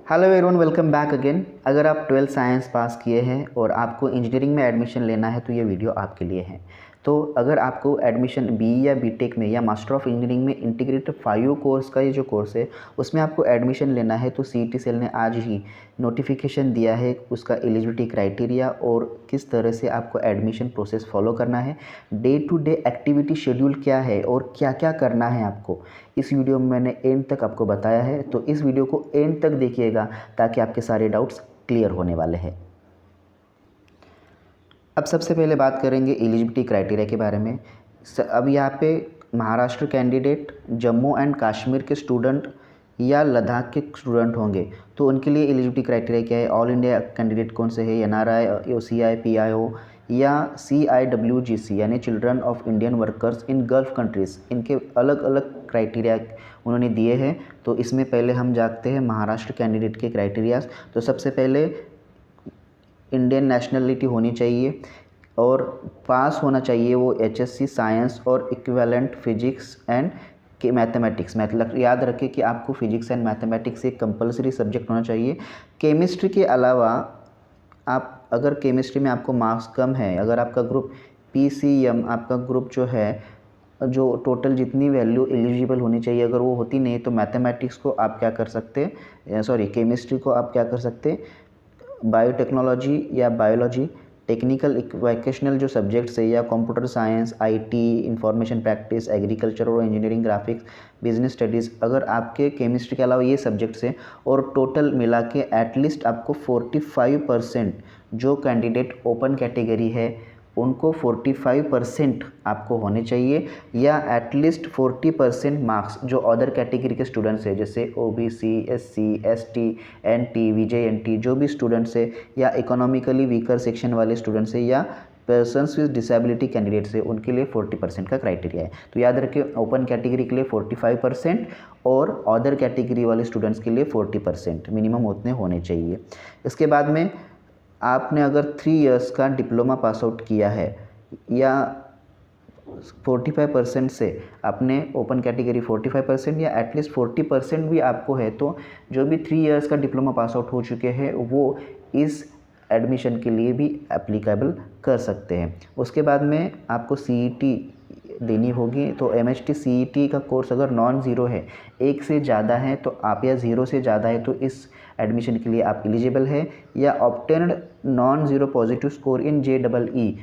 Hello everyone, welcome back again. अगर आप 12th science पास किए हैं और आपको इंजीनियरिंग में एडमिशन लेना है तो ये वीडियो आपके लिए है। तो अगर आपको एडमिशन बीई या बीटेक में या मास्टर ऑफ इंजीनियरिंग में इंटीग्रेटेड 5 कोर्स का ये जो कोर्स है उसमें आपको एडमिशन लेना है तो सीईटी सेल ने आज ही नोटिफिकेशन दिया है उसका एलिजिबिलिटी क्राइटेरिया और किस तरह से आपको एडमिशन प्रोसेस फॉलो करना है, day to day activity schedule क्या है और क्या क्या करना है आपको। इस वीडियो में मैंने एंड तक आपको बताया है, तो इस वीडियो को एंड तक देखिएगा ताकि आपके सारे डाउट्स क्लियर होने वाले हैं। अब सबसे पहले बात करेंगे एलिजिबिलिटी क्राइटेरिया के बारे में। अब यहाँ पे महाराष्ट्र कैंडिडेट, जम्मू एंड कश्मीर के स्टूडेंट या लद्दाख के स्टूडेंट होंगे तो उनके लिए एलिजिबिलिटी क्राइटेरिया क्या है। ऑल इंडिया कैंडिडेट कौन से है, एनआरआई, ओसीआई, पीआईओ या CIWGC यानी children of Indian workers in gulf countries, इनके अलग अलग क्राइटेरिया उन्होंने दिए हैं। तो इसमें पहले हम जानते हैं महाराष्ट्र कैंडिडेट के क्राइटेरियाज। तो सबसे पहले इंडियन नेशनलिटी होनी चाहिए और पास होना चाहिए वो HSC साइंस और इक्विवेलेंट फिजिक्स एंड के मैथमेटिक्स। याद रखें कि आपको फिजिक्स एंड मैथमेटिक्स एक कंपलसरी सब्जेक्ट होना चाहिए। केमिस्ट्री के अलावा आप अगर केमिस्ट्री में आपको मार्क्स कम है, अगर आपका ग्रुप PCM, आपका ग्रुप जो है, जो टोटल जितनी वैल्यू एलिजिबल होनी चाहिए अगर वो होती नहीं तो मैथमेटिक्स को आप क्या कर सकते, केमिस्ट्री को आप क्या कर सकते, बायोटेक्नोलॉजी या बायोलॉजी, टेक्निकल वोकेशनल जो सब्जेक्ट्स है या computer science, IT, information practice, agriculture और इंजीनियरिंग, ग्राफिक्स, बिजनेस स्टडीज़, अगर आपके केमिस्ट्री के अलावा ये सब्जेक्ट्स हैं और टोटल मिला के एटलीस्ट आपको 45% जो कैंडिडेट ओपन कैटेगरी है उनको 45% आपको होने चाहिए, या एटलीस्ट 40% मार्क्स जो अदर कैटेगरी के स्टूडेंट्स हैं जैसे OBC, SC, ST, NT, VJNT जो भी स्टूडेंट्स है, या इकोनॉमिकली वीकर सेक्शन वाले स्टूडेंट्स है, या पर्सन्स विद डिसेबिलिटी कैंडिडेट्स है, उनके लिए 40% का क्राइटेरिया है। तो याद रखें, ओपन कैटेगरी के लिए 45% और अदर कैटेगरी वाले स्टूडेंट्स के लिए 40% मिनिमम उतने होने चाहिए। इसके बाद में आपने अगर 3 इयर्स का डिप्लोमा पास आउट किया है या 45% से आपने ओपन कैटेगरी 45% या एटलीस्ट 40% भी आपको है तो जो भी 3 इयर्स का डिप्लोमा पास आउट हो चुके हैं वो इस एडमिशन के लिए भी एप्लीकेबल कर सकते हैं। उसके बाद में आपको CET देनी होगी। तो MHT CET का कोर्स अगर नॉन ज़ीरो है, 1 से ज़्यादा है तो आप, या 0 से ज़्यादा है तो इस एडमिशन के लिए आप एलिजिबल है, या obtained non zero positive score in JEE,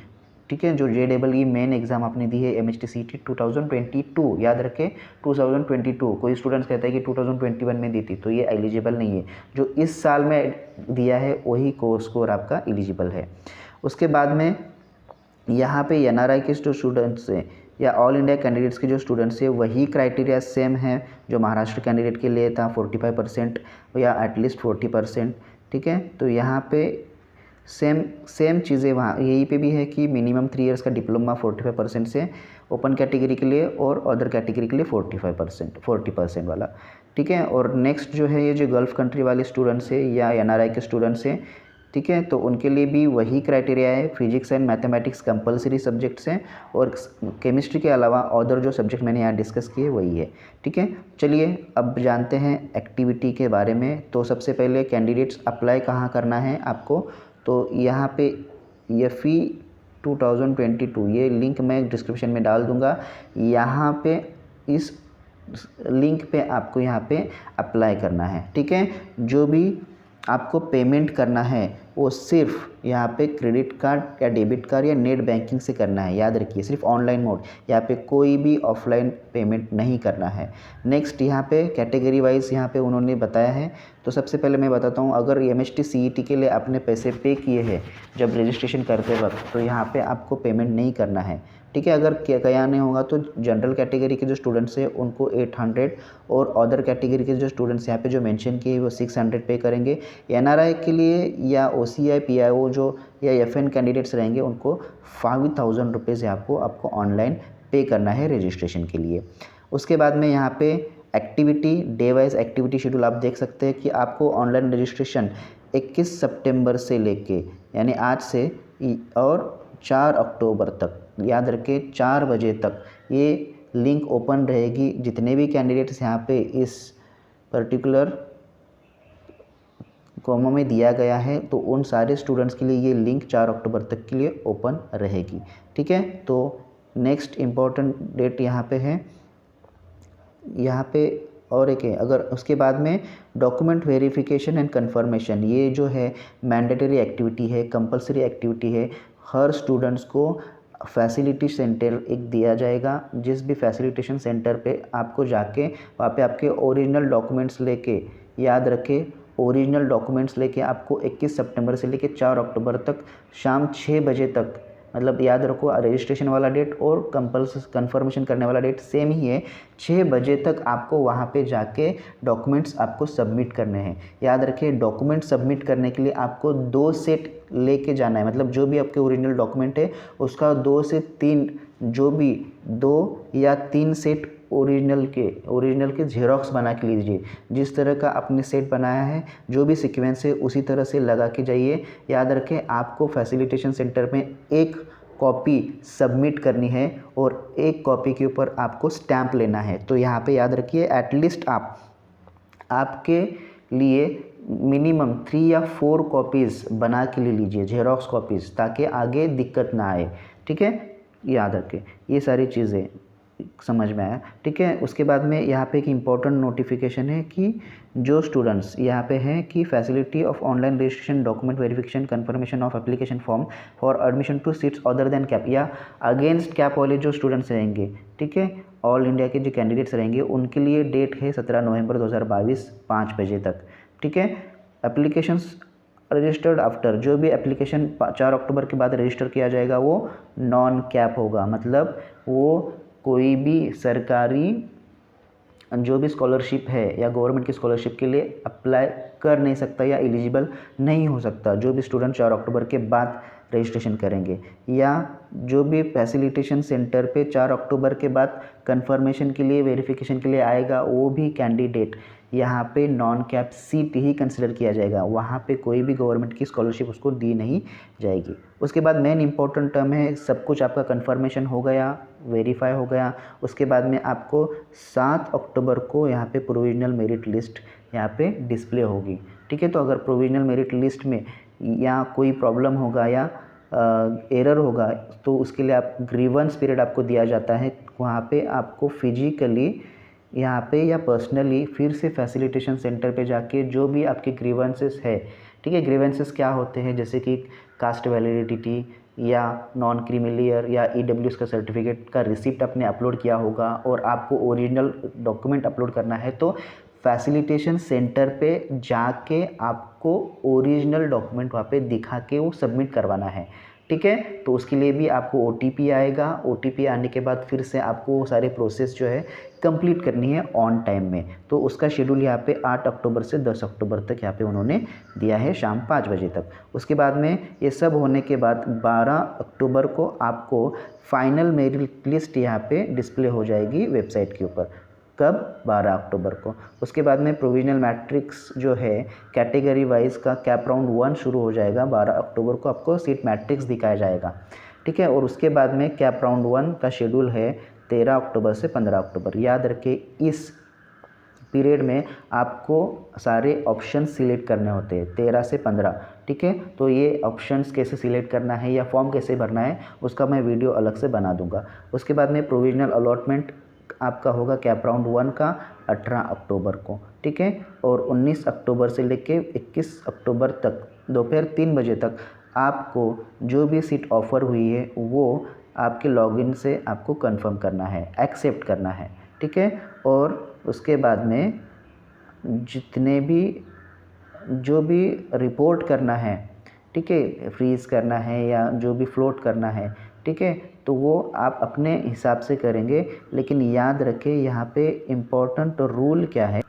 ठीक है, जो JEE मेन एग्ज़ाम आपने दी है MHT CET 2022, याद रखें 2022। कोई स्टूडेंट्स कहता है कि 2021 में दी थी तो ये एलिजिबल नहीं है। जो इस साल में दिया है वही कोर्स स्कोर आपका एलिजिबल है। उसके बाद में यहाँ पे NRI के जो स्टूडेंट्स हैं या ऑल इंडिया कैंडिडेट्स के जो स्टूडेंट्स हैं वही क्राइटेरिया सेम है जो महाराष्ट्र कैंडिडेट के लिए था, 45% या एटलीस्ट 40%, ठीक है। तो यहाँ पे सेम चीज़ें वहाँ यहीं पे भी है कि मिनिमम 3 इयर्स का डिप्लोमा 45% से ओपन कैटेगरी के लिए और अदर कैटेगरी के लिए 40% वाला, ठीक है। और नेक्स्ट जो है ये जो गल्फ़ कंट्री वाले स्टूडेंट्स हैं या NRI के स्टूडेंट्स हैं, ठीक है, तो उनके लिए भी वही क्राइटेरिया है। Physics and mathematics compulsory subjects हैं और केमिस्ट्री के अलावा अदर जो सब्जेक्ट मैंने यहाँ डिस्कस किए वही है, ठीक है। चलिए अब जानते हैं एक्टिविटी के बारे में। तो सबसे पहले कैंडिडेट्स अप्लाई कहाँ करना है आपको, तो यहाँ पे FE 2022 ये लिंक मैं डिस्क्रिप्शन में डाल दूँगा। यहाँ पे इस लिंक पे आपको यहाँ पे अप्लाई करना है, ठीक है। जो भी आपको पेमेंट करना है वो सिर्फ यहाँ पे क्रेडिट कार्ड या डेबिट कार्ड या नेट बैंकिंग से करना है। याद रखिए सिर्फ ऑनलाइन मोड, यहाँ पे कोई भी ऑफलाइन पेमेंट नहीं करना है। नेक्स्ट यहाँ पे कैटेगरी वाइज यहाँ पे उन्होंने बताया है। तो सबसे पहले मैं बताता हूँ, अगर MHT CET के लिए आपने पैसे पे किए हैं जब रजिस्ट्रेशन करते वक्त तो यहाँ पे आपको पेमेंट नहीं करना है, ठीक है। अगर क्या नहीं होगा तो जनरल कैटेगरी के जो स्टूडेंट्स हैं उनको 800 और अदर कैटेगरी के जो स्टूडेंट्स यहाँ पे जो मेंशन किए वो 600 पे करेंगे। NRI के लिए या OCI, PIO जो या FN कैंडिडेट्स रहेंगे उनको 5000 रुपीज़ आपको ऑनलाइन पे करना है रजिस्ट्रेशन के लिए। उसके बाद में यहाँ पे activity day wise activity schedule आप देख सकते हैं कि आपको ऑनलाइन रजिस्ट्रेशन 21 सितंबर से लेके यानी आज से और 4 अक्टूबर तक, याद रखें 4 बजे तक ये लिंक ओपन रहेगी। जितने भी कैंडिडेट्स यहाँ पे इस पर्टिकुलर कॉमा में दिया गया है, तो उन सारे स्टूडेंट्स के लिए ये लिंक 4 अक्टूबर तक के लिए ओपन रहेगी। ठीक है, तो नेक्स्ट इम्पॉर्टेंट डेट यहाँ पे है, यहाँ पे और एक है, अगर उसके बाद में डॉक्यूमेंट वेरिफिकेशन एंड कंफर्मेशन, ये जो है मैंडेटरी एक्टिविटी है, कंपलसरी एक्टिविटी है। हर स्टूडेंट्स को फैसिलिटी सेंटर एक दिया जाएगा, जिस भी फैसिलिटेशन सेंटर पे आपको जाके वहाँ पे आपके ओरिजिनल डॉक्यूमेंट्स लेके, याद रखें ओरिजिनल डॉक्यूमेंट्स लेके आपको 21 सितंबर से लेके 4 अक्टूबर तक शाम 6 बजे तक, मतलब याद रखो रजिस्ट्रेशन वाला डेट और कंफर्मेशन करने वाला डेट सेम ही है, 6 बजे तक आपको वहाँ पे जाके डॉक्यूमेंट्स आपको सबमिट करने हैं। याद रखिए डॉक्यूमेंट सबमिट करने के लिए आपको 2 सेट लेके जाना है, मतलब जो भी आपके ओरिजिनल डॉक्यूमेंट है उसका 2 से 3, जो भी 2 या 3 सेट ओरिजिनल के जेरोक्स बना के लीजिए। जिस तरह का आपने सेट बनाया है, जो भी सीक्वेंस है उसी तरह से लगा के जाइए। याद रखें आपको फैसिलिटेशन सेंटर में एक कॉपी सबमिट करनी है और एक कॉपी के ऊपर आपको स्टैंप लेना है। तो यहाँ पे याद रखिए एटलीस्ट आपके लिए मिनिमम 3 या 4 कॉपीज़ बना के ले लीजिए, जेरोक्स कॉपीज़, ताकि आगे दिक्कत ना आए। ठीक है, याद रखें ये सारी चीज़ें समझ में आया। ठीक है, उसके बाद में यहाँ पे एक इम्पॉर्टेंट नोटिफिकेशन है कि जो स्टूडेंट्स यहाँ पे हैं कि facility of online registration, document verification, confirmation of application form for admission to seats other than cap या अगेंस्ट कैप वाले जो स्टूडेंट्स रहेंगे, ठीक है, ऑल इंडिया के जो कैंडिडेट्स रहेंगे उनके लिए डेट है 17 नवंबर 2022 5 बजे तक। ठीक है, एप्लीकेशंस रजिस्टर्ड आफ्टर, जो भी एप्लीकेशन 4 अक्टूबर के बाद रजिस्टर किया जाएगा वो नॉन कैप होगा, मतलब वो कोई भी सरकारी जो भी स्कॉलरशिप है या गवर्नमेंट की स्कॉलरशिप के लिए अप्लाई कर नहीं सकता या एलिजिबल नहीं हो सकता जो भी स्टूडेंट 4 अक्टूबर के बाद रजिस्ट्रेशन करेंगे, या जो भी फैसिलिटेशन सेंटर पे 4 अक्टूबर के बाद कंफर्मेशन के लिए, वेरिफिकेशन के लिए आएगा, वो भी कैंडिडेट यहाँ पे नॉन कैप सीट ही कंसिडर किया जाएगा। वहाँ पे कोई भी गवर्नमेंट की स्कॉलरशिप उसको दी नहीं जाएगी। उसके बाद मेन इंपॉर्टेंट टर्म है, सब कुछ आपका कंफर्मेशन हो गया, वेरीफाई हो गया, उसके बाद में आपको 7 अक्टूबर को यहाँ पे प्रोविजनल मेरिट लिस्ट यहाँ पे डिस्प्ले होगी। ठीक है, तो अगर प्रोविजनल मेरिट लिस्ट में या कोई प्रॉब्लम होगा या एरर होगा तो उसके लिए आप ग्रीवेंस पीरियड आपको दिया जाता है। वहाँ पे आपको फिजिकली यहाँ पे या पर्सनली फिर से फैसिलिटेशन सेंटर पे जाके जो भी आपके ग्रीवेंसेस है, ठीक है, ग्रीवेंसेस क्या होते हैं जैसे कि कास्ट वैलिडिटी या नॉन क्रीमिलियर या ईडब्ल्यूएस का सर्टिफिकेट का रिसिप्ट आपने अपलोड किया होगा और आपको ओरिजिनल डॉक्यूमेंट अपलोड करना है, तो फैसिलिटेशन सेंटर पे जाके आपको ओरिजिनल डॉक्यूमेंट वहाँ पे दिखा के वो सबमिट करवाना है। ठीक है, तो उसके लिए भी आपको OTP आएगा। OTP आने के बाद फिर से आपको वो सारे प्रोसेस जो है कंप्लीट करनी है ऑन टाइम में। तो उसका शेड्यूल यहाँ पे 8 अक्टूबर से 10 अक्टूबर तक यहाँ पे उन्होंने दिया है शाम 5 बजे तक। उसके बाद में ये सब होने के बाद 12 अक्टूबर को आपको फाइनल मेरिट लिस्ट यहाँ पे डिस्प्ले हो जाएगी वेबसाइट के ऊपर। कब? 12 अक्टूबर को। उसके बाद में प्रोविजनल मैट्रिक्स जो है कैटेगरी वाइज का कैप राउंड 1 शुरू हो जाएगा। 12 अक्टूबर को आपको सीट मैट्रिक्स दिखाया जाएगा। ठीक है, और उसके बाद में कैप राउंड 1 का शेड्यूल है 13 अक्टूबर से 15 अक्टूबर। याद रखिए इस पीरियड में आपको सारे ऑप्शन सिलेक्ट करने होते हैं 13 से 15। ठीक है, तो ये ऑप्शंस कैसे सिलेक्ट करना है या फॉर्म कैसे भरना है उसका मैं वीडियो अलग से बना दूंगा। उसके बाद में प्रोविजनल अलॉटमेंट आपका होगा कैप राउंड 1 का 18 अक्टूबर को। ठीक है, और 19 अक्टूबर से लेके 21 अक्टूबर तक दोपहर 3 बजे तक आपको जो भी सीट ऑफ़र हुई है वो आपके लॉगिन से आपको कंफर्म करना है, एक्सेप्ट करना है। ठीक है, और उसके बाद में जितने भी जो भी रिपोर्ट करना है, ठीक है, फ्रीज़ करना है या जो भी फ्लोट करना है, ठीक है, तो वो आप अपने हिसाब से करेंगे। लेकिन याद रखें यहाँ पे इम्पोर्टेंट रूल क्या है,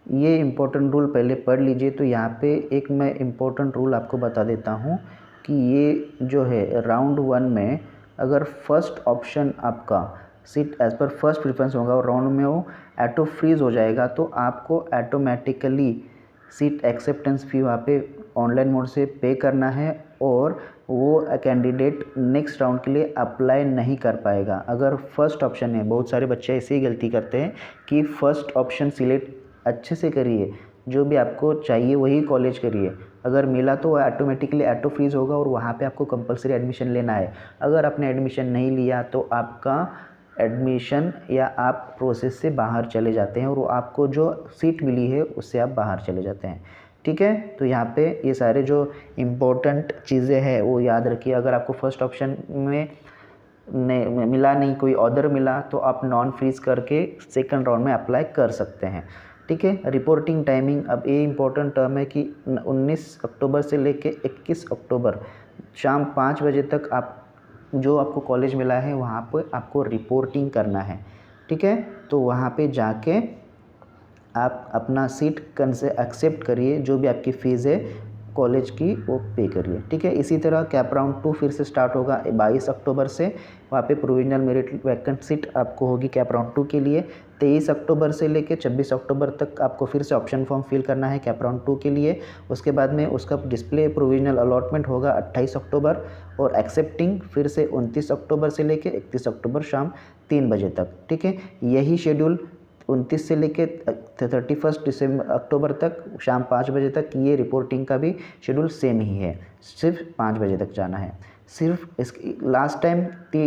ये इम्पोर्टेंट रूल पहले पढ़ लीजिए। तो यहाँ पे एक मैं इम्पोर्टेंट रूल आपको बता देता हूँ कि ये जो है राउंड 1 में अगर फर्स्ट ऑप्शन आपका seat as per first preference होगा और राउंड में वो ऑटो फ्रीज़ हो जाएगा तो आपको ऑटोमेटिकली सीट एक्सेप्टेंस फ़ी वहाँ पे ऑनलाइन मोड से पे करना है और वो कैंडिडेट नेक्स्ट राउंड के लिए अप्लाई नहीं कर पाएगा। अगर फर्स्ट ऑप्शन है, बहुत सारे बच्चे ऐसे ही गलती करते हैं कि फ़र्स्ट ऑप्शन सिलेक्ट अच्छे से करिए जो भी आपको चाहिए वही कॉलेज करिए। अगर मिला तो ऑटोमेटिकली ऑटो फ्रीज़ होगा और वहाँ पे आपको कंपलसरी एडमिशन लेना है। अगर आपने एडमिशन नहीं लिया तो आपका एडमिशन या आप प्रोसेस से बाहर चले जाते हैं और आपको जो सीट मिली है उससे आप बाहर चले जाते हैं। ठीक है, तो यहाँ पे ये सारे जो इम्पोर्टेंट चीज़ें हैं वो याद रखिए। अगर आपको फर्स्ट ऑप्शन में मिला नहीं, कोई अदर मिला, तो आप नॉन फ्रीज करके सेकंड राउंड में अप्लाई कर सकते हैं। ठीक है, रिपोर्टिंग टाइमिंग, अब ये इम्पोर्टेंट टर्म है कि 19 अक्टूबर से लेके 21 अक्टूबर शाम 5 बजे तक आप जो आपको कॉलेज मिला है वहाँ पर आपको रिपोर्टिंग करना है। ठीक है, तो वहाँ पे जाके आप अपना सीट से एक्सेप्ट करिए, जो भी आपकी फ़ीस है कॉलेज की वो पे करिए। ठीक है, इसी तरह कैप राउंड 2 फिर से स्टार्ट होगा 22 अक्टूबर से। वहाँ पे प्रोविजनल मेरिट वैकेंट सीट आपको होगी कैप राउंड 2 के लिए। 23 अक्टूबर से लेकर 26 अक्टूबर तक आपको फिर से ऑप्शन फॉर्म फिल करना है कैप राउंड 2 के लिए। उसके बाद में उसका डिस्प्ले प्रोविजनल अलॉटमेंट होगा 28 अक्टूबर और एक्सेप्टिंग फिर से 29 अक्टूबर से लेकर 31 अक्टूबर शाम 3 बजे तक। ठीक है, यही शेड्यूल 29 से लेके 31 अक्टूबर तक शाम 5 बजे तक, ये रिपोर्टिंग का भी शेड्यूल सेम ही है, सिर्फ 5 बजे तक जाना है। सिर्फ इस लास्ट टाइम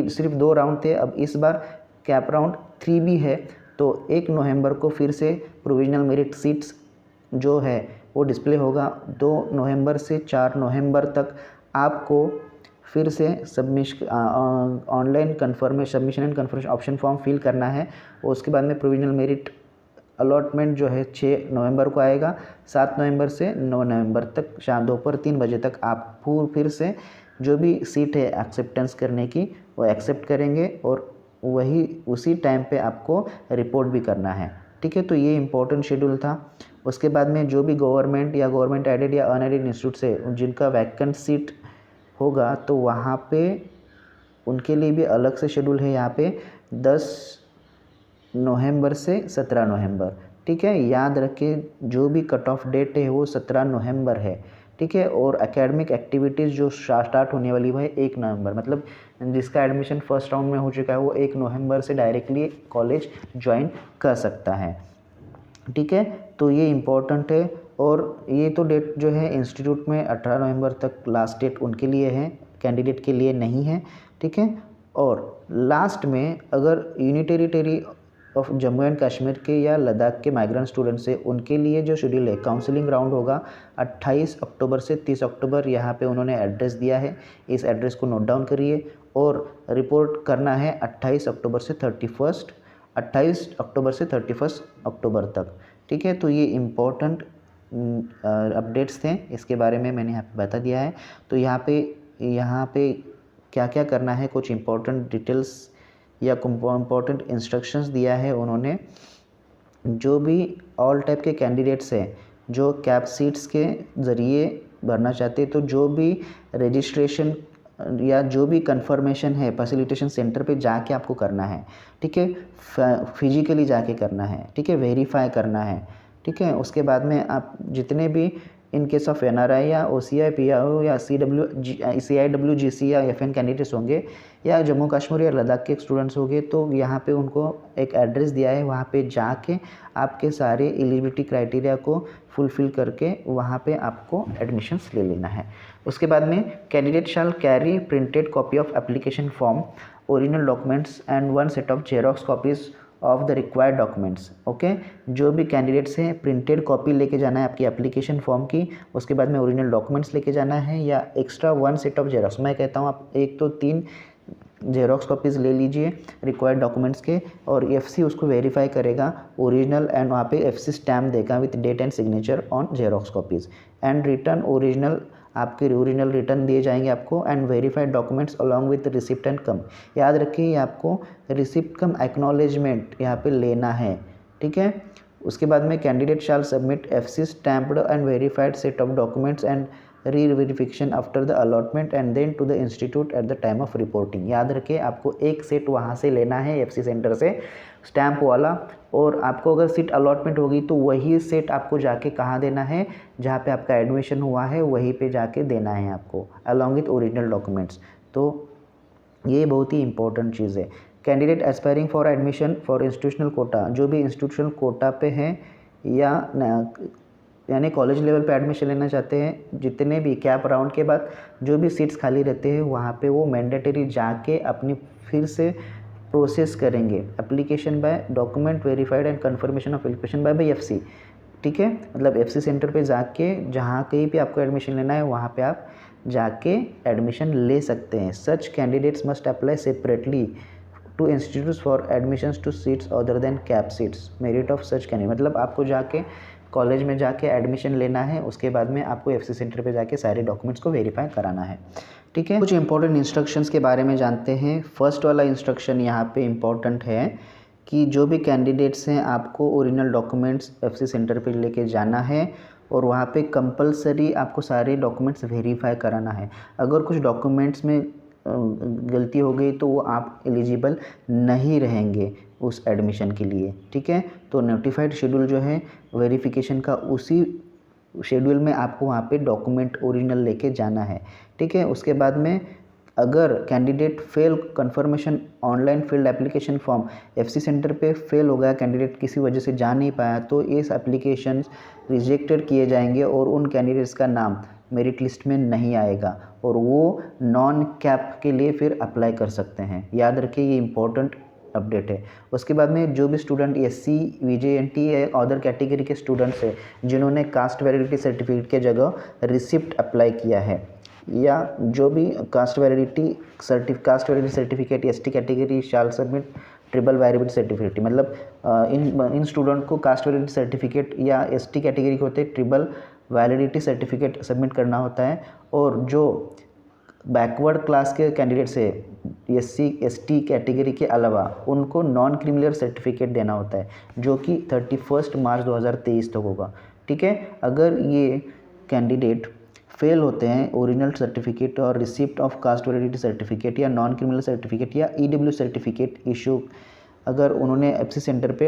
सिर्फ 2 राउंड थे, अब इस बार कैप राउंड 3 भी है। तो 1 नवंबर को फिर से प्रोविजनल मेरिट सीट्स जो है वो डिस्प्ले होगा। 2 नवंबर से 4 नवंबर तक आपको फिर से online submission and confirmation option form fill करना है। और उसके बाद में प्रोविजनल मेरिट अलॉटमेंट जो है 6 नवंबर को आएगा। 7 नवंबर से 9 नवंबर तक शाम दोपहर 3 बजे तक आप फिर से जो भी सीट है एक्सेप्टेंस करने की वो एक्सेप्ट करेंगे और वही उसी टाइम पे आपको रिपोर्ट भी करना है। ठीक है, तो ये इम्पोर्टेंट शेड्यूल था। उसके बाद में जो भी गवर्नमेंट या गवर्नमेंट एडेड या अनएडेड इंस्टीट्यूट से जिनका वैकेंट सीट होगा तो वहाँ पे उनके लिए भी अलग से शेड्यूल है। यहाँ पे 10 नवंबर से 17 नवंबर। ठीक है, याद रखें जो भी कट ऑफ डेट है वो 17 नवंबर है। ठीक है, और एकेडमिक एक्टिविटीज़ जो स्टार्ट होने वाली वो है 1 नवंबर, मतलब जिसका एडमिशन फर्स्ट राउंड में हो चुका है वो 1 नवंबर से डायरेक्टली कॉलेज ज्वाइन कर सकता है। ठीक है, तो ये इम्पोर्टेंट है। और ये तो डेट जो है इंस्टीट्यूट में 18 नवंबर तक लास्ट डेट उनके लिए है, कैंडिडेट के लिए नहीं है। ठीक है, और लास्ट में अगर union territory of Jammu and Kashmir के या लद्दाख के माइग्रेंट स्टूडेंट्स है उनके लिए जो शेड्यूल है काउंसलिंग राउंड होगा 28 अक्टूबर से 30 अक्टूबर। यहाँ पे उन्होंने एड्रेस दिया है, इस एड्रेस को नोट डाउन करिए। और रिपोर्ट करना है 28 अक्टूबर से 31 अक्टूबर तक। ठीक है, तो ये इम्पोर्टेंट अपडेट्स थे, इसके बारे में मैंने यहाँ पे बता दिया है। तो यहाँ पे क्या क्या करना है, कुछ इम्पोर्टेंट डिटेल्स या इम्पोर्टेंट इंस्ट्रक्शंस दिया है उन्होंने। जो भी ऑल टाइप के कैंडिडेट्स हैं जो कैप सीट्स के ज़रिए भरना चाहते हैं, तो जो भी रजिस्ट्रेशन या जो भी कंफर्मेशन है फैसिलिटेशन सेंटर पे जाके आपको करना है। ठीक है, फिजिकली जाके करना है। ठीक है, वेरीफाई करना है। ठीक है, उसके बाद में आप जितने भी इन केस ऑफ NRI या OCI PIO या CIWGC या FN कैंडिडेट्स होंगे या जम्मू कश्मीर या लद्दाख के स्टूडेंट्स होंगे, तो यहाँ पे उनको एक एड्रेस दिया है, वहाँ पे जाके आपके सारे एलिजिबिलिटी क्राइटेरिया को फुलफ़िल करके वहाँ पे आपको एडमिशन्स ले लेना है। उसके बाद में candidate shell carry printed copy of application form, original documents and 1 set of xerox copies of the required documents. Okay, जो भी कैंडिडेट्स हैं प्रिंटेड कॉपी लेके जाना है आपकी एप्लीकेशन फॉर्म की। उसके बाद में ओरिजिनल डॉक्यूमेंट्स लेके जाना है या एक्स्ट्रा 1 सेट ऑफ जेरोक्स। मैं कहता हूँ आप 1 तो 3 जेरोक्स कॉपीज़ ले लीजिए रिक्वायर्ड डॉक्यूमेंट्स के, और FC उसको वेरीफाई करेगा ओरिजिनल एंड वहाँ पे FC स्टैम्प देगा with date and signature on xerox copies. And return original आपके ओरिजिनल रिटर्न दिए जाएंगे आपको and verified documents along with receipt and come. याद रखिए आपको रिसिप्ट कम एक्नॉलेजमेंट यहाँ पे लेना है। ठीक है, उसके बाद में candidate shall submit FC stamped and verified set of documents and reverification after the allotment and then to the institute at the time of reporting. याद रखिए आपको एक सेट वहाँ से लेना है FC सेंटर से स्टैम्प वाला, और आपको अगर सीट अलॉटमेंट होगी तो वही सेट आपको जाके कहाँ देना है, जहाँ पे आपका एडमिशन हुआ है वहीं पे जाके देना है आपको अलॉन्ग विथ ओरिजिनल डॉक्यूमेंट्स। तो ये बहुत ही इंपॉर्टेंट चीज़ है। Candidate aspiring for admission for institutional quota, जो भी इंस्टीट्यूशनल कोटा पे हैं या यानी कॉलेज लेवल पे एडमिशन लेना चाहते हैं, जितने भी कैप राउंड के बाद जो भी सीट्स खाली रहते हैं वहाँ पे वो मैंडेटरी जाके अपनी फिर से प्रोसेस करेंगे application by document verified and confirmation of application by FC. ठीक है, मतलब एफसी सेंटर पे जाके जहाँ कहीं भी आपको एडमिशन लेना है वहाँ पे आप जाके एडमिशन ले सकते हैं। Such candidates must apply separately to institutes for admissions to seats other than CAP seats merit of such candidate. मतलब आपको जाके कॉलेज में जाके एडमिशन लेना है, उसके बाद में आपको एफसी सेंटर पे जाके सारे डॉक्यूमेंट्स को वेरीफाई कराना है। ठीक है, कुछ इंपॉर्टेंट इंस्ट्रक्शंस के बारे में जानते हैं। फर्स्ट वाला इंस्ट्रक्शन यहाँ पे इम्पॉर्टेंट है कि जो भी कैंडिडेट्स हैं आपको ओरिजिनल डॉक्यूमेंट्स एफसी सेंटर पे लेके जाना है और वहाँ पे कंपलसरी आपको सारे डॉक्यूमेंट्स वेरीफाई कराना है। अगर कुछ डॉक्यूमेंट्स में गलती हो गई तो वो आप एलिजिबल नहीं रहेंगे उस एडमिशन के लिए। ठीक है, तो नोटिफाइड शेड्यूल जो है वेरिफिकेशन का, उसी शेड्यूल में आपको वहाँ पे डॉक्यूमेंट ओरिजिनल लेके जाना है। ठीक है, उसके बाद में अगर candidate fail confirmation online field application form FC centre पे फेल हो गया, कैंडिडेट किसी वजह से जा नहीं पाया, तो इस एप्लीकेशन रिजेक्टेड किए जाएंगे और उन कैंडिडेट्स का नाम मेरिट लिस्ट में नहीं आएगा और वो नॉन कैप के लिए फिर अप्लाई कर सकते हैं। याद रखिए, ये इंपॉर्टेंट अपडेट है। उसके बाद में जो भी स्टूडेंट एससी वीजेएनटी या अदर कैटेगरी के स्टूडेंट्स हैं जिन्होंने कास्ट वैलिडिटी सर्टिफिकेट के जगह रिसिप्ट अप्लाई किया है, या जो भी cast validity certificate ST category शाल सबमिट ट्रिपल वैलिडिटी सर्टिफिकेट। मतलब इन स्टूडेंट को कास्ट वैलिडिटी सर्टिफिकेट या एसटी कैटेगरी के होते ट्रिपल वैलिडिटी सर्टिफिकेट सबमिट करना होता है। और जो बैकवर्ड क्लास के कैंडिडेट्स है एससी एसटी कैटेगरी के अलावा, उनको नॉन क्रिमिनल सर्टिफिकेट देना होता है जो कि 31 मार्च 2023 तक होगा। ठीक है, अगर ये कैंडिडेट फेल होते हैं ओरिजिनल सर्टिफिकेट और receipt of cast validity certificate या नॉन क्रिमिनल सर्टिफिकेट या ईडब्ल्यू सर्टिफिकेट इशू, अगर उन्होंने एफसी सेंटर पे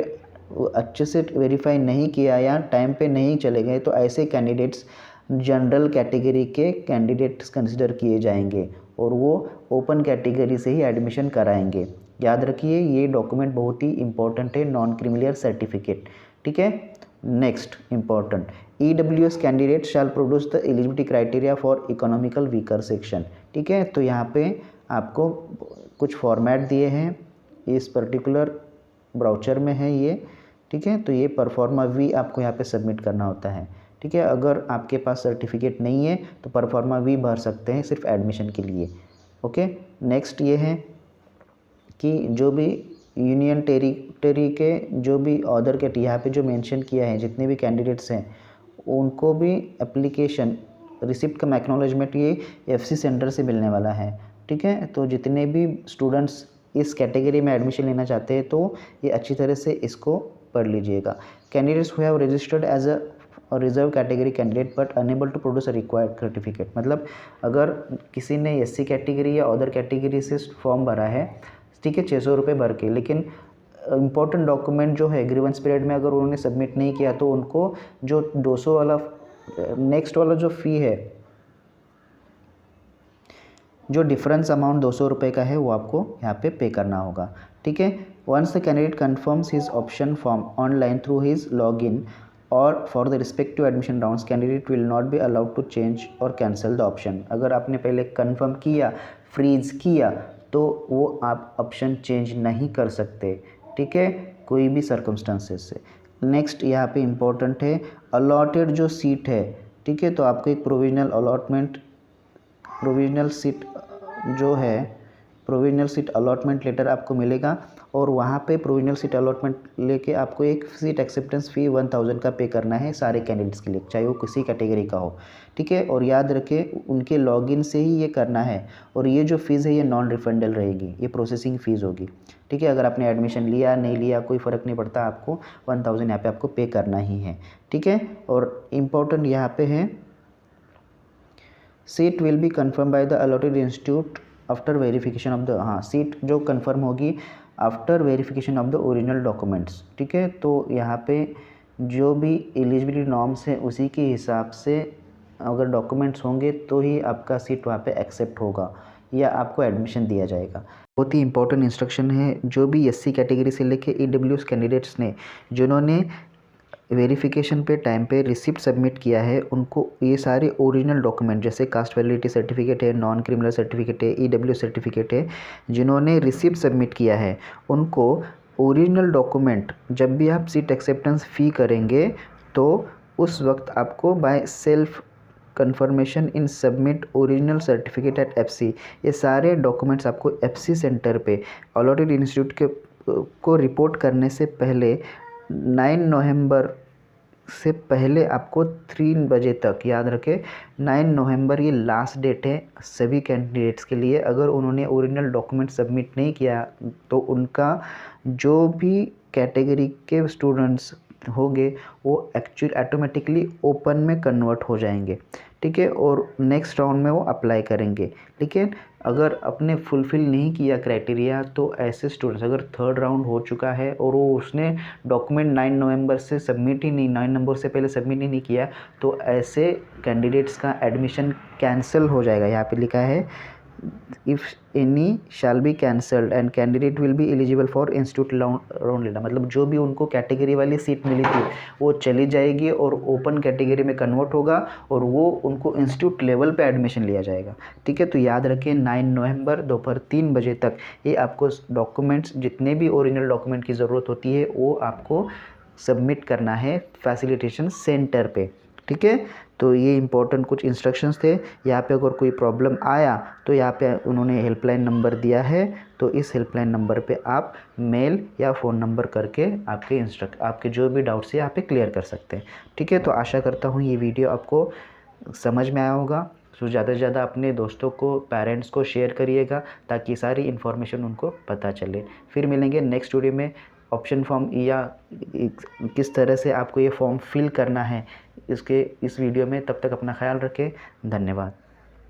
अच्छे से वेरीफाई नहीं किया या टाइम पे नहीं चले गए, तो ऐसे कैंडिडेट्स जनरल कैटेगरी के कैंडिडेट्स कंसिडर किए जाएंगे और वो ओपन कैटेगरी से ही एडमिशन कराएंगे। याद रखिए, ये डॉक्यूमेंट बहुत ही इंपॉर्टेंट है, नॉन क्रिमिनल सर्टिफिकेट। ठीक है, next important, EWS candidate shell produce the eligibility criteria for economical weaker section. ठीक है, तो यहाँ पे आपको कुछ फॉर्मेट दिए हैं, इस पर्टिकुलर ब्राउचर में है ये। ठीक है, तो ये परफॉर्मा वी आपको यहाँ पे सबमिट करना होता है। ठीक है, अगर आपके पास सर्टिफिकेट नहीं है तो परफॉर्मा वी भर सकते हैं सिर्फ एडमिशन के लिए। ओके, नेक्स्ट ये है कि जो भी यूनियन टेरिटरी के जो भी अदर के यहाँ पे जो मेंशन किया है जितने भी कैंडिडेट्स हैं उनको भी एप्लीकेशन रिसिप्ट का एक्नॉलेजमेंट ये एफसी सेंटर से मिलने वाला है। ठीक है, तो जितने भी स्टूडेंट्स इस कैटेगरी में एडमिशन लेना चाहते हैं तो ये अच्छी तरह से इसको पढ़ लीजिएगा। Candidates who have registered as a reserve category candidate but unable to produce a required certificate. मतलब अगर किसी ने एससी कैटेगरी या अदर कैटेगरी से फॉर्म भरा है, ठीक है, 600 रुपये भर के, लेकिन इम्पोर्टेंट डॉक्यूमेंट जो है ग्रीवेंस पीरियड में अगर उन्होंने सबमिट नहीं किया तो उनको जो 200 वाला नेक्स्ट वाला जो फ़ी है, जो डिफरेंस अमाउंट 200 रुपये का है वो आपको यहाँ पे करना होगा। ठीक है, once the candidate confirms his option form online through his login और for the respective admission rounds candidate will not be allowed to change और कैंसिल द ऑप्शन। अगर आपने पहले कन्फर्म किया, फ्रीज किया, तो वो आप ऑप्शन चेंज नहीं कर सकते। ठीक है, कोई भी सर्कमस्टांसेस से। नेक्स्ट यहाँ पे इम्पोर्टेंट है अलॉटेड जो सीट है। ठीक है, तो आपको एक प्रोविजनल सीट अलॉटमेंट लेटर आपको मिलेगा और वहाँ पे प्रोविजनल सीट अलॉटमेंट लेके आपको एक सीट एक्सेप्टेंस फ़ी 1000 का पे करना है सारे कैंडिडेट्स के लिए, चाहे वो किसी कैटेगरी का हो। ठीक है, और याद रखें उनके लॉगिन से ही ये करना है और ये जो फ़ीस है ये नॉन रिफंडेबल रहेगी, ये प्रोसेसिंग फ़ीस होगी। ठीक है, अगर आपने एडमिशन लिया नहीं लिया कोई फ़र्क नहीं पड़ता, आपको 1000 यहाँ पे आपको पे करना ही है। ठीक है, और इम्पोर्टेंट यहाँ पे है seat will be confirm by the allotted institute after verification of the, seat जो कन्फर्म होगी after verification of the original documents. ठीक है, तो यहाँ पे जो भी एलिजिबिलिटी नॉर्म्स है उसी के हिसाब से अगर डॉक्यूमेंट्स होंगे तो ही आपका सीट वहाँ पे एक्सेप्ट होगा या आपको एडमिशन दिया जाएगा। बहुत ही इंपॉर्टेंट इंस्ट्रक्शन है, जो भी एससी कैटेगरी से लेके EWS कैंडिडेट्स ने जिन्होंने वेरिफिकेशन पे टाइम पे रिसिप्ट सबमिट किया है उनको ये सारे ओरिजिनल डॉक्यूमेंट जैसे कास्ट वैलिडिटी सर्टिफिकेट है, नॉन क्रिमिनल सर्टिफिकेट है, ईडब्ल्यू सर्टिफिकेट है, जिन्होंने रिसिप्ट सबमिट किया है उनको ओरिजिनल डॉक्यूमेंट जब भी आप सीट एक्सेप्टेंस फ़ी करेंगे तो उस वक्त आपको by self confirmation in submit original certificate at FC, ये सारे डॉक्यूमेंट्स आपको एफसी सेंटर पे अलॉटेड इंस्टीट्यूट के को रिपोर्ट करने से पहले 9 नवंबर से पहले आपको 3 बजे तक, याद रखें 9 नवंबर ये लास्ट डेट है सभी कैंडिडेट्स के लिए। अगर उन्होंने ओरिजिनल डॉक्यूमेंट सबमिट नहीं किया तो उनका जो भी कैटेगरी के स्टूडेंट्स होंगे वो एक्चुअली ऑटोमेटिकली ओपन में कन्वर्ट हो जाएंगे, ठीक है, और नेक्स्ट राउंड में वो अप्लाई करेंगे। लेकिन अगर आपने फुलफ़िल नहीं किया क्राइटेरिया तो ऐसे स्टूडेंट्स, अगर थर्ड राउंड हो चुका है और वो उसने डॉक्यूमेंट 9 नवंबर से सबमिट ही नहीं, 9 नवंबर से पहले सबमिट ही नहीं किया, तो ऐसे कैंडिडेट्स का एडमिशन कैंसिल हो जाएगा। यहाँ पे लिखा है if any shall be cancelled and candidate will be eligible for institute round लेना, मतलब जो भी उनको कैटेगरी वाली सीट मिली थी वो चली जाएगी और ओपन कैटेगरी में कन्वर्ट होगा और वो उनको इंस्टीट्यूट लेवल पे एडमिशन लिया जाएगा, ठीक है। तो याद रखें 9 नवंबर दोपहर 3 बजे तक ये आपको डॉक्यूमेंट्स, जितने भी ओरिजिनल डॉक्यूमेंट की ज़रूरत होती है वो आपको सबमिट करना है फैसिलिटेशन सेंटर पे, ठीक है। तो ये इंपॉर्टेंट कुछ इंस्ट्रक्शंस थे। यहाँ पे अगर कोई प्रॉब्लम आया तो यहाँ पे उन्होंने हेल्पलाइन नंबर दिया है, तो इस हेल्पलाइन नंबर पे आप मेल या फ़ोन नंबर करके आपके जो भी डाउट्स है यहाँ पे क्लियर कर सकते हैं, ठीक है। तो आशा करता हूँ ये वीडियो आपको समझ में आया होगा। तो ज़्यादा से ज़्यादा अपने दोस्तों को, पेरेंट्स को शेयर करिएगा ताकि सारी इन्फॉर्मेशन उनको पता चले। फिर मिलेंगे नेक्स्ट वीडियो में। ऑप्शन फॉर्म या किस तरह से आपको ये फॉर्म फिल करना है इस वीडियो में। तब तक अपना ख्याल रखें। धन्यवाद।